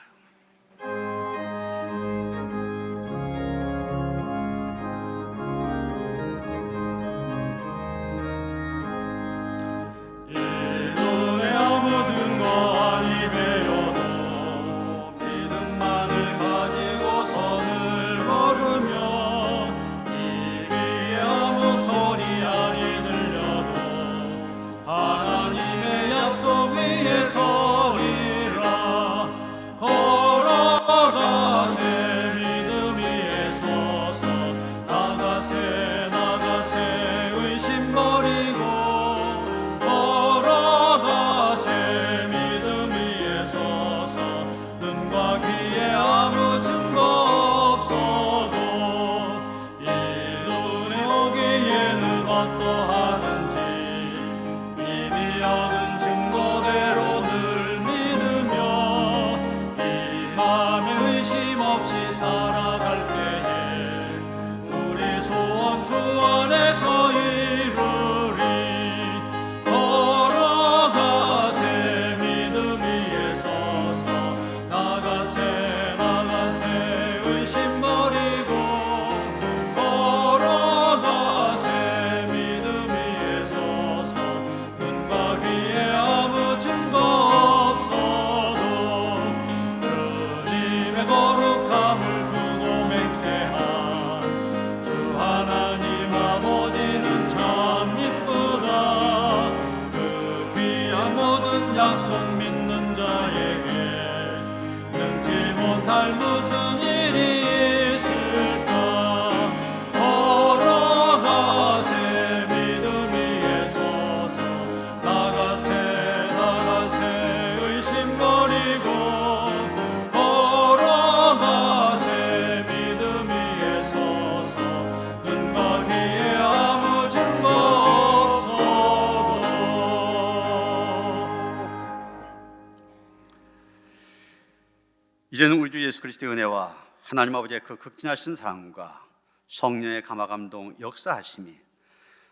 이제는 우리 주 예수 그리스도의 은혜와 하나님 아버지의 그 극진하신 사랑과 성령의 감화감동 역사하심이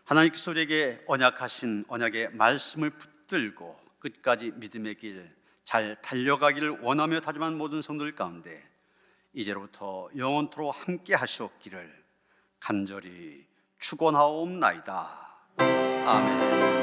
하나님께서 우리에게 언약하신 언약의 말씀을 붙들고 끝까지 믿음의 길 잘 달려가기를 원하며 다짐한 모든 성도들 가운데 이제로부터 영원토록 함께 하시옵기를 간절히 축원하옵나이다. 아멘.